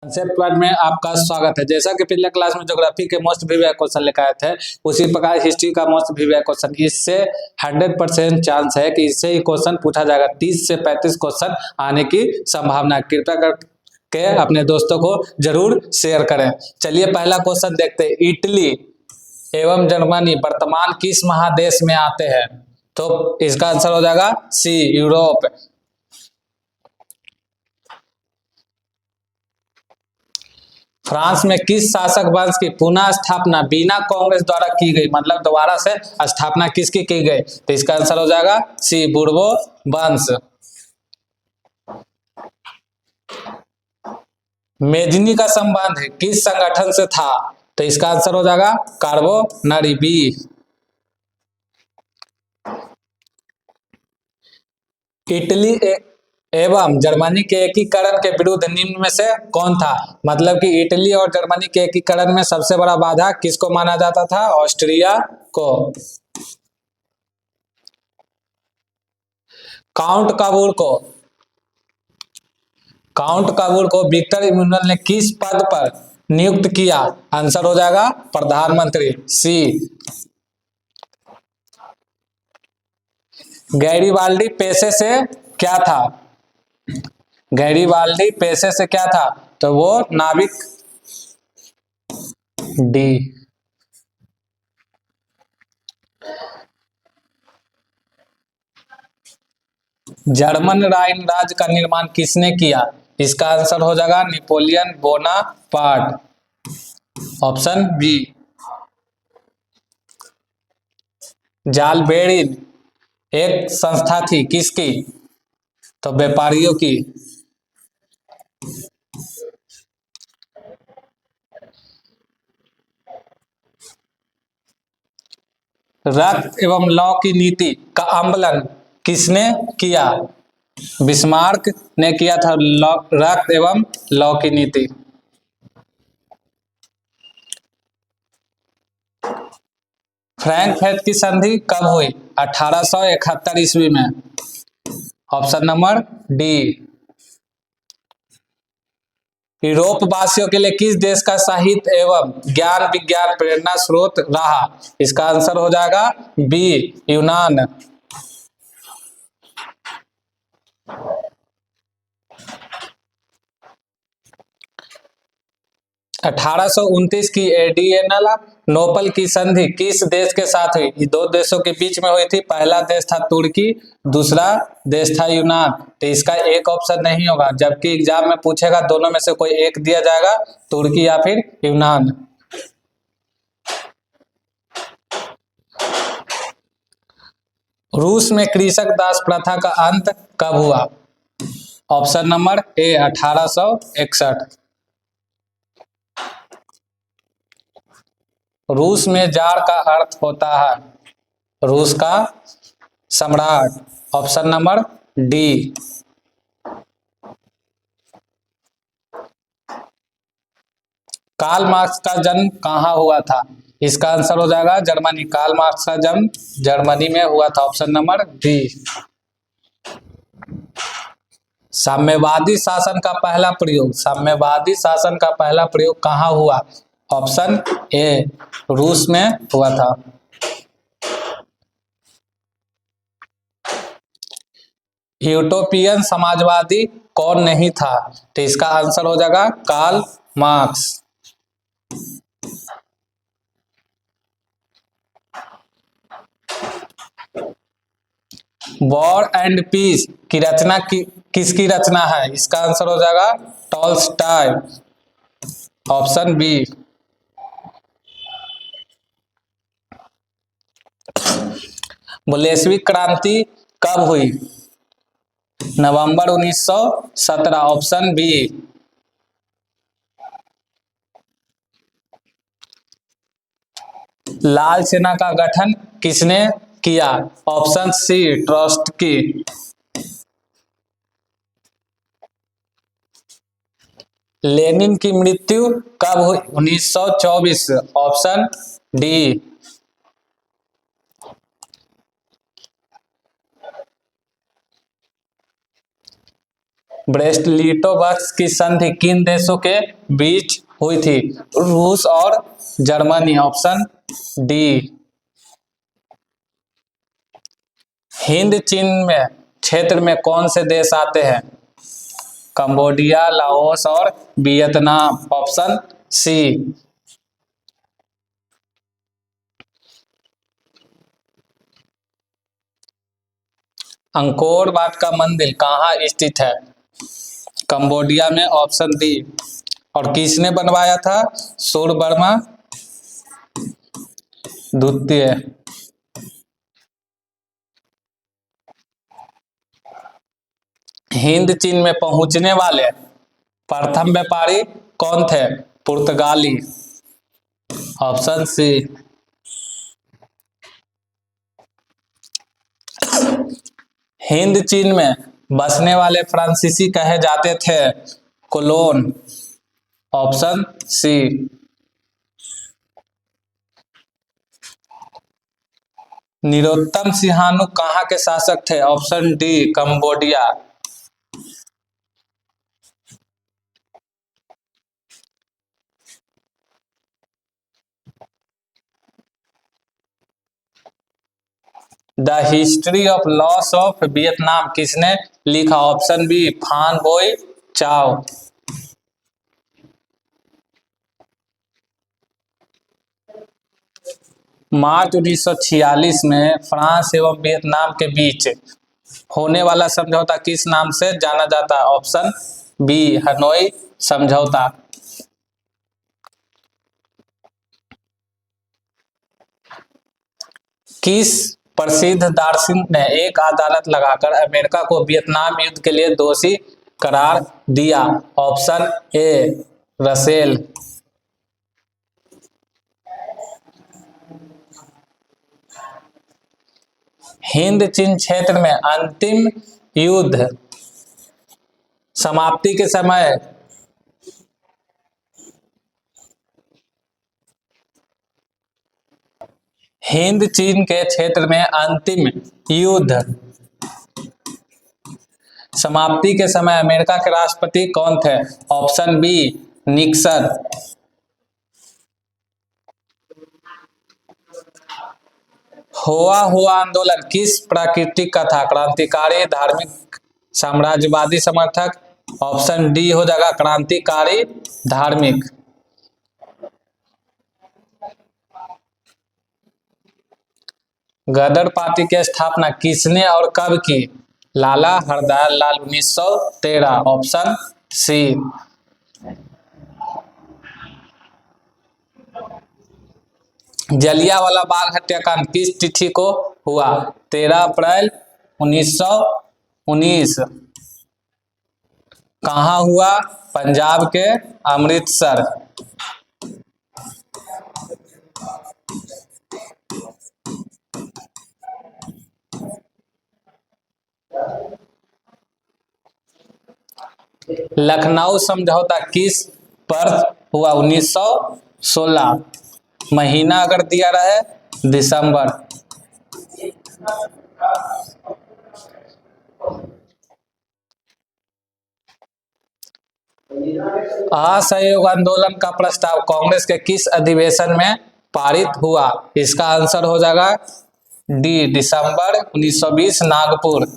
Concept word में आपका स्वागत है। जैसा कि पिछले क्लास में ज्योग्राफी के मोस्ट प्रीवियस क्वेश्चन लेकर आए थे, उसी प्रकार हिस्ट्री का मोस्ट प्रीवियस क्वेश्चन, इससे 100% चांस है कि इससे ही क्वेश्चन पूछा जाएगा। 30 से 35 क्वेश्चन आने की संभावना है। कृपया करके अपने दोस्तों को जरूर शेयर करें। चलिए पहला क्वेश्चन देखते हैं। इटली एवं जर्मनी वर्तमान किस महादेश में आते हैं? तो इसका आंसर हो जाएगा सी, यूरोप। फ्रांस में किस शासक वंश की पुनः स्थापना बिना कांग्रेस द्वारा की गई? मतलब दोबारा से स्थापना किसकी की गई? तो इसका आंसर हो जाएगा सी, बूर्बो वंश। मेजनी का संबंध किस संगठन से था? तो इसका आंसर हो जाएगा कार्बोनरी, बी। इटली एवं जर्मनी के एकीकरण के विरुद्ध निम्न में से कौन था? मतलब कि इटली और जर्मनी के एकीकरण में सबसे बड़ा बाधा किसको माना जाता था? ऑस्ट्रिया को। काउंट काबूल को विक्टर इमैनुअल ने किस पद पर नियुक्त किया? आंसर हो जाएगा प्रधानमंत्री, सी। गैरीबाल्डी पेशे से क्या था? गैरीबाल्डी पेशे से क्या था? तो वो नाविक, डी। जर्मन राइन राज्य का निर्माण किसने किया? इसका आंसर हो जाएगा नेपोलियन बोनापार्ट, ऑप्शन बी। जालबेरिन एक संस्था थी, किसकी? तो व्यापारियों की। रक्त एवं लौ की नीति का अम्बलन किसने किया? बिस्मार्क ने किया था रक्त एवं लौ की नीति। फ्रैंकफर्ट की संधि कब हुई? 1871 ईस्वी में, ऑप्शन नंबर डी। यूरोप वासियों के लिए किस देश का साहित्य एवं ज्ञान विज्ञान प्रेरणा स्रोत रहा? इसका आंसर हो जाएगा बी, यूनान। 1829 की एडियनला नोपल की संधि किस देश के साथ हुई? ये दो देशों के बीच में हुई थी। पहला देश था तुर्की, दूसरा देश था यूनान। तो इसका एक ऑप्शन नहीं होगा, जबकि एग्जाम में पूछेगा दोनों में से कोई एक दिया जाएगा, तुर्की या फिर यूनान। रूस में कृषक दास प्रथा का अंत कब हुआ? Option number A, 1861। रूस में जार का अर्थ होता है रूस का सम्राट, option number D. Karl Marx का जन्म कहाँ हुआ था? इसका आंसर हो जाएगा जर्मनी। कार्ल मार्क्स का जन्म जर्मनी में हुआ था, ऑप्शन नंबर डी। साम्यवादी शासन का पहला प्रयोग कहाँ हुआ? ऑप्शन ए, रूस में हुआ था। यूटोपियन समाजवादी कौन नहीं था? तो इसका आंसर हो जाएगा Karl Marx. War and Peace की रचना किसकी रचना है? इसका आंसर हो जाएगा टॉल्स्टॉय, ऑप्शन बी। बोलेश्विक क्रांति कब हुई? नवंबर 1917, ऑप्शन बी। लाल सेना का गठन किसने किया? Option C, Trotsky. लेनिन की मृत्यु कब हुई? 1924, ऑप्शन डी। ब्रेस्ट लिटोवस्क की संधि किन देशों के बीच हुई थी? रूस और जर्मनी, ऑप्शन डी। हिंद चीन में क्षेत्र में कौन से देश आते हैं? कंबोडिया, लाओस और Vietnam, option C. Angkor Wat का मंदिर कहाँ स्थित है? कंबोडिया में, ऑप्शन डी। और किसने बनवाया था? सूर्यवर्मा द्वितीय। हिंद चीन में पहुंचने वाले प्रथम व्यापारी कौन थे? पुर्तगाली, ऑप्शन सी। हिंद चीन में बसने वाले फ्रांसीसी कहे जाते थे? कोलोन, ऑप्शन सी। नरोत्तम सिंहानु कहाँ के शासक थे? Option D, Cambodia. The history of loss of Vietnam किसने लिखा? ऑप्शन बी, फान बोई चाओ। मार्च 1946 में फ्रांस एवं वियतनाम के बीच होने वाला समझौता किस नाम से जाना जाता है? ऑप्शन बी, हनोई समझौता। किस प्रसिद्ध दार्शनिक ने एक अदालत लगाकर अमेरिका को वियतनाम युद्ध के लिए दोषी करार दिया? Option A, Russell. हिंद चीन क्षेत्र में अंतिम युद्ध समाप्ति के समय हिंद चीन के क्षेत्र में अंतिम युद्ध समाप्ति के समय अमेरिका के राष्ट्रपति कौन थे? Option B, Nixon. हुआ आंदोलन किस प्रकृति का था? क्रांतिकारी, धार्मिक, साम्राज्यवादी समर्थक, ऑप्शन डी हो जाएगा, क्रांतिकारी धार्मिक। गदर पार्टी की स्थापना किसने और कब की? लाला हरदयाल लाल, 1913, ऑप्शन सी। जलियांवाला बाग हत्याकांड किस तिथि को हुआ? 13 अप्रैल 1919। कहाँ हुआ? पंजाब के अमृतसर। लखनऊ समझौता किस पर हुआ? 1916। महीना अगर दिया रहे, दिसंबर। असहयोग आंदोलन का प्रस्ताव कांग्रेस के किस अधिवेशन में पारित हुआ? इसका आंसर हो जाएगा डी, दिसंबर 1920, नागपुर।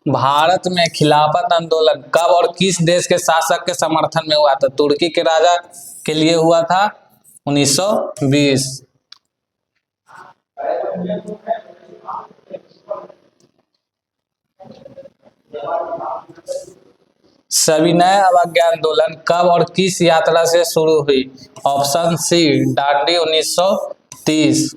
भारत में खिलाफत आंदोलन कब और किस देश के शासक के समर्थन में हुआ था? तुर्की के राजा के लिए हुआ था, 1920। सविनय अवज्ञा आंदोलन कब और किस यात्रा से शुरू हुई? Option C, Dandi, 1930।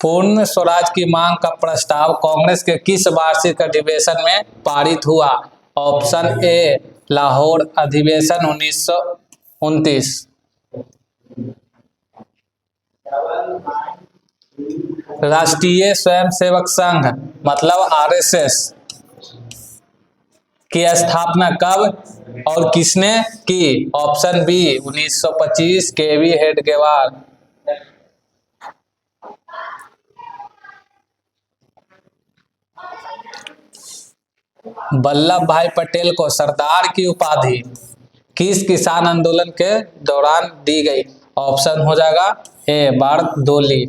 पूर्ण स्वराज की मांग का प्रस्ताव कांग्रेस के किस वार्षिक अधिवेशन में पारित हुआ? ऑप्शन ए, लाहौर अधिवेशन, 1929। राष्ट्रीय स्वयंसेवक संघ मतलब आरएसएस की स्थापना कब और किसने की? ऑप्शन बी 1925 केवी हेडगेवार। वल्लभ भाई पटेल को सरदार की उपाधि किस किसान आंदोलन के दौरान दी गई? ऑप्शन हो जाएगा ए बारदोली,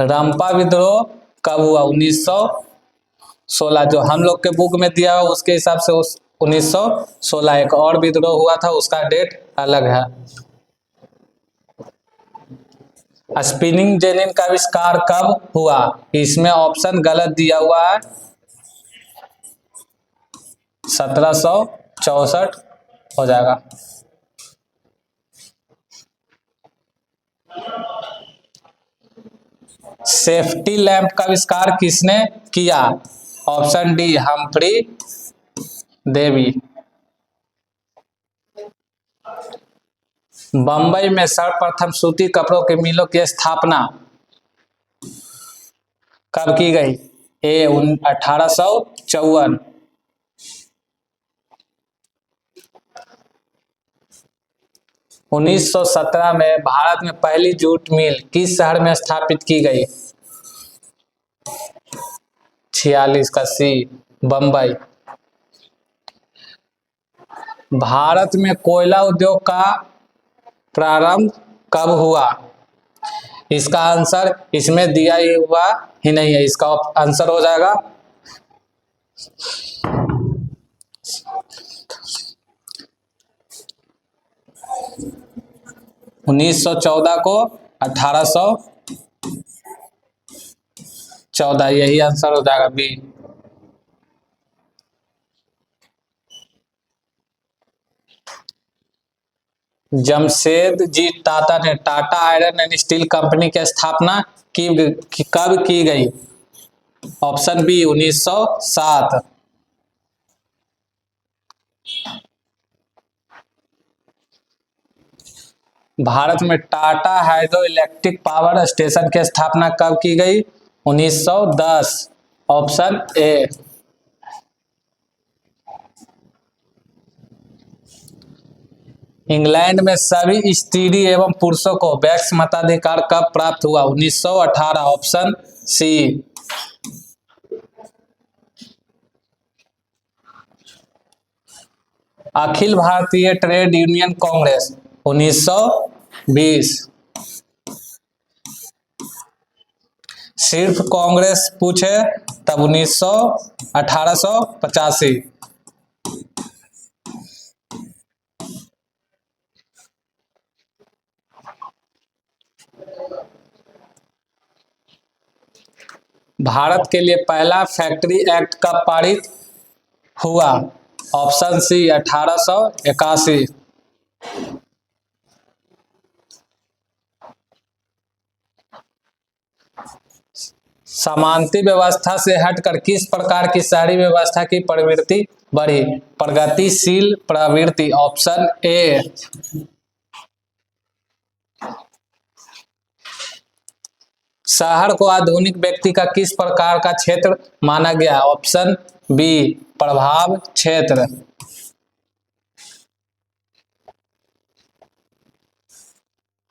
रंपा विद्रोह कब हुआ? 1916, जो हम लोग के बुक में दिया हुआ उसके हिसाब से उस 1916। एक और विद्रोह हुआ था उसका डेट अलग है। स्पिनिंग जेनिन का आविष्कार कब हुआ? इसमें ऑप्शन गलत दिया हुआ है। 1764 हो जाएगा। सेफ्टी लैंप का आविष्कार किसने किया? Option D Humphry Davy. Bombay में सर्वप्रथम सूती कपड़ों के मिलों की स्थापना कब की गई? ए 1854, 1917 में भारत में पहली जूट मिल किस शहर में स्थापित की गई? 46 का सी बंबई। भारत में कोयला उद्योग का प्रारंभ कब हुआ? इसका आंसर इसमें दिया ही हुआ ही नहीं है। इसका आंसर हो जाएगा 1914 को 1814, यही आंसर हो जाएगा बी। जमशेदजी टाटा ने Tata iron and steel company की स्थापना कब की गई? ऑप्शन बी 1907, भारत में Tata hydro electric power station की स्थापना कब की गई? 1910, ऑप्शन ए। इंग्लैंड में सभी स्त्री एवं पुरुषों को वैक्स मताधिकार कब प्राप्त हुआ? 1918, option C. Akhil Bharatiya trade union Congress 1920। सिर्फ कांग्रेस पूछे तब 1885। भारत के लिए पहला फैक्ट्री एक्ट कब पारित हुआ? ऑप्शन सी 1881, समानती व्यवस्था से हटकर किस प्रकार की शहरी व्यवस्था की प्रवृत्ति बढ़ी? प्रगतिशील प्रवृत्ति, ऑप्शन ए। शहर को आधुनिक व्यक्ति का किस प्रकार का क्षेत्र माना गया? ऑप्शन बी प्रभाव क्षेत्र।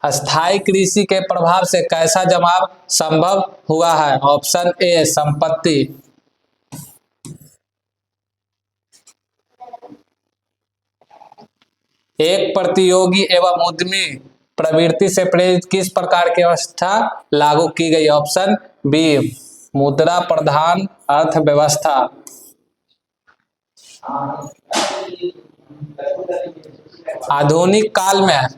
स्थायी कृषि के प्रभाव से कैसा जमाव संभव हुआ है? ऑप्शन ए संपत्ति। एक प्रतियोगी एवं उद्यमी प्रवृत्ति से प्रेरित किस प्रकार की व्यवस्था लागू की गई? ऑप्शन बी मुद्रा प्रधान अर्थव्यवस्था। आधुनिक काल में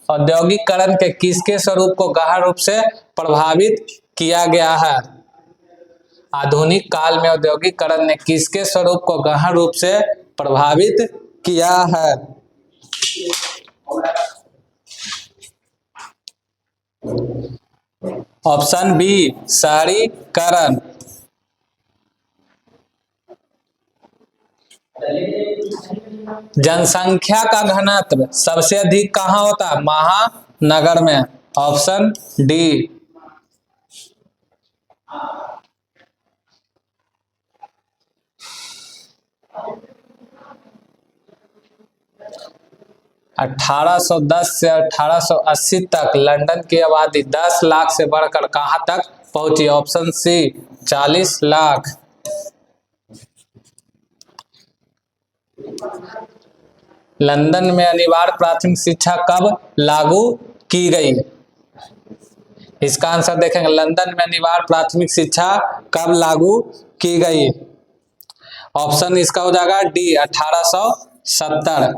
औद्योगिकरण के किसके स्वरूप को गहन रूप से प्रभावित किया गया है? आधुनिक काल में औद्योगिकरण ने किसके स्वरूप को गहन रूप से प्रभावित किया है? ऑप्शन बी शहरीकरण। जनसंख्या का घनत्व सबसे अधिक कहाँ होता है? महानगर में, ऑप्शन डी। 1810 से 1880 तक लंदन की आबादी 10 लाख से बढ़कर कहां तक पहुंची? Option C 40 lakh. लंदन में अनिवार्य प्राथमिक शिक्षा कब लागू की गई? इसका आंसर देखेंगे, लंदन में अनिवार्य प्राथमिक शिक्षा कब लागू की गई? ऑप्शन इसका हो जाएगा डी 1870।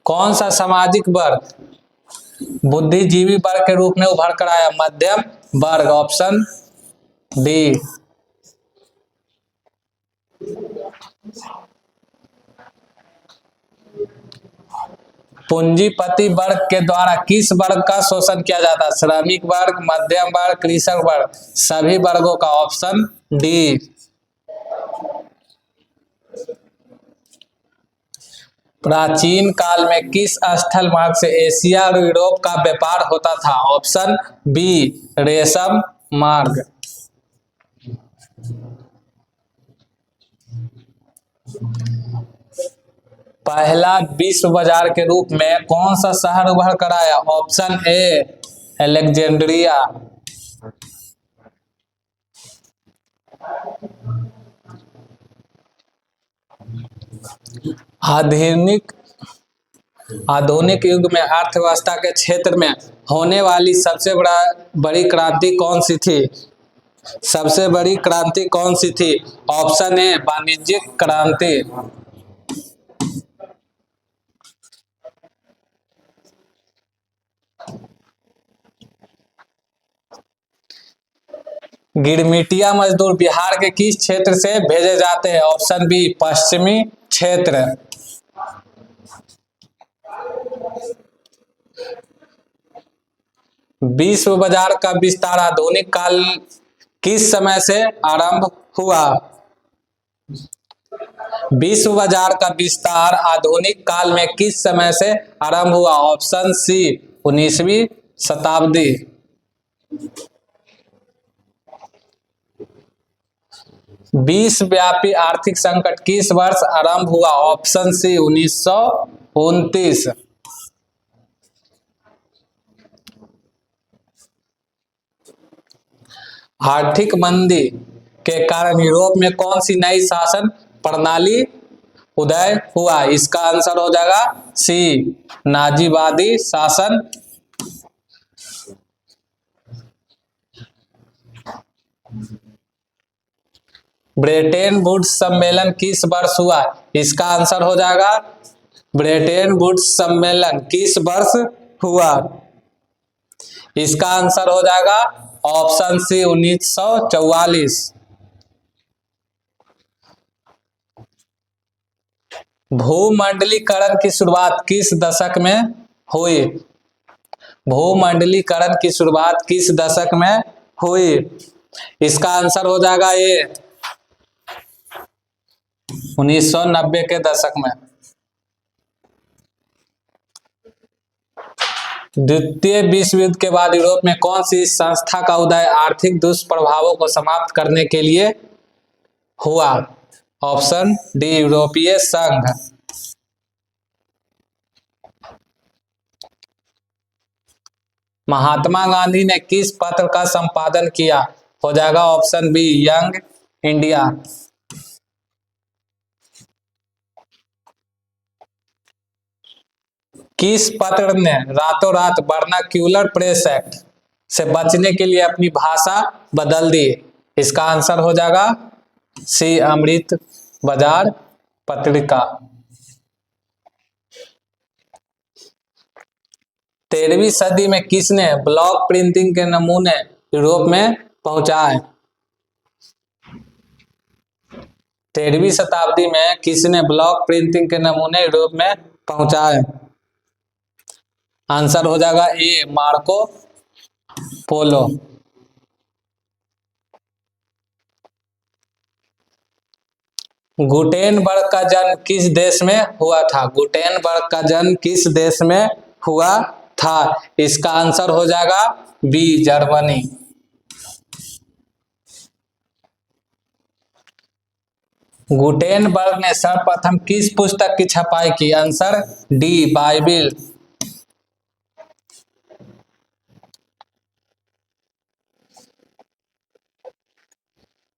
कौन सा सामाजिक वर्ग बुद्धिजीवी वर्ग के रूप में उभर कर आया? मध्यम वर्ग। Option D. पूंजीपति वर्ग के द्वारा किस वर्ग का शोषण किया जाता है? श्रमिक वर्ग, मध्यम वर्ग, कृषक वर्ग, सभी वर्गों का। Option D. प्राचीन काल में किस स्थल मार्ग से एशिया और यूरोप का व्यापार होता था? ऑप्शन बी रेशम मार्ग। पहला विश्व बाजार के रूप में कौन सा शहर उभर कर आया? Option A Alexandria. आधुनिक युग में अर्थव्यवस्था के क्षेत्र में होने वाली सबसे बड़ी क्रांति कौन सी थी? सबसे बड़ी क्रांति कौन सी थी? ऑप्शन ए वाणिज्यिक क्रांति। गिरमिटिया मजदूर बिहार के किस क्षेत्र से भेजे जाते हैं? ऑप्शन बी पश्चिमी क्षेत्र। विश्व बाजार का विस्तार आधुनिक काल किस समय से आरंभ हुआ? विश्व बाजार का विस्तार आधुनिक काल में किस समय से आरंभ हुआ? ऑप्शन सी 19वीं शताब्दी। विश्वव्यापी आर्थिक संकट किस वर्ष आरंभ हुआ? Option C 1929। आर्थिक मंदी के कारण यूरोप में कौन सी नई शासन प्रणाली उदय हुआ? इसका आंसर हो जाएगा सी नाजीवादी शासन। ब्रेटेन वुड्स सम्मेलन किस वर्ष हुआ? इसका आंसर हो जाएगा ब्रेटेन वुड्स सम्मेलन किस वर्ष हुआ? इसका आंसर हो जाएगा ऑप्शन सी 1944। भूमंडलीकरण की शुरुआत किस दशक में हुई? भूमंडलीकरण की शुरुआत किस दशक में हुई? इसका आंसर हो जाएगा ये 1990 के दशक में। द्वितीय विश्व युद्ध के बाद यूरोप में कौन सी संस्था का उदय आर्थिक दुष्प्रभावों को समाप्त करने के लिए हुआ? ऑप्शन डी यूरोपीय संघ। महात्मा गांधी ने किस पत्र का संपादन किया? हो जाएगा ऑप्शन बी यंग इंडिया। किस पत्र ने रातों रात वर्नाक्यूलर प्रेस एक्ट से बचने के लिए अपनी भाषा बदल दी? इसका आंसर हो जाएगा सी अमृत बाजार पत्रिका। 13वीं सदी में किसने ब्लॉक प्रिंटिंग के नमूने यूरोप में पहुंचाए? 13वीं शताब्दी में किसने ब्लॉक प्रिंटिंग के नमूने यूरोप में पहुंचाए? आंसर हो जाएगा ए मार्को पोलो। गुटेनबर्ग का जन्म किस देश में हुआ था? गुटेनबर्ग का जन्म किस देश में हुआ था? इसका आंसर हो जाएगा बी जर्मनी। गुटेनबर्ग ने सर्वप्रथम किस पुस्तक की छपाई की? Answer D Bible.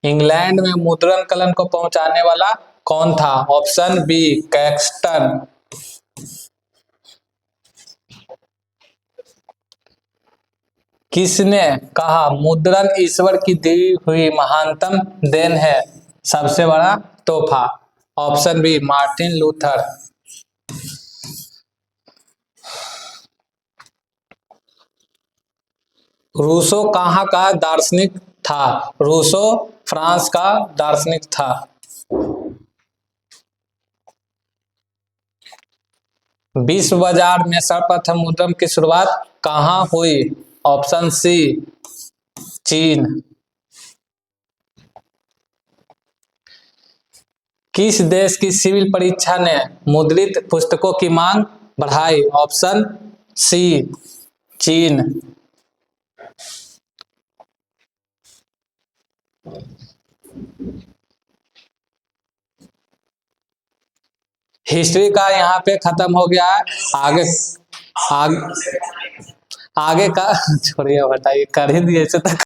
इंग्लैंड में मुद्रण कलन को पहुंचाने वाला कौन था? Option B Caxton. किसने कहा मुद्रण ईश्वर की दी हुई महानतम देन है, सबसे बड़ा तोहफा? Option B Martin Luther. Rousseau कहाँ का दार्शनिक था? रूसो फ्रांस का दार्शनिक था। विश्व बाजार में सर्वप्रथम मुद्रण की शुरुआत कहाँ हुई? ऑप्शन सी चीन। किस देश की सिविल परीक्षा ने मुद्रित पुस्तकों की मांग बढ़ाई? ऑप्शन सी चीन। हिस्ट्री का यहाँ पे खत्म हो गया है। आगे आगे, आगे का छोड़िए, बताइए, कर ही दिए ऐसे तक।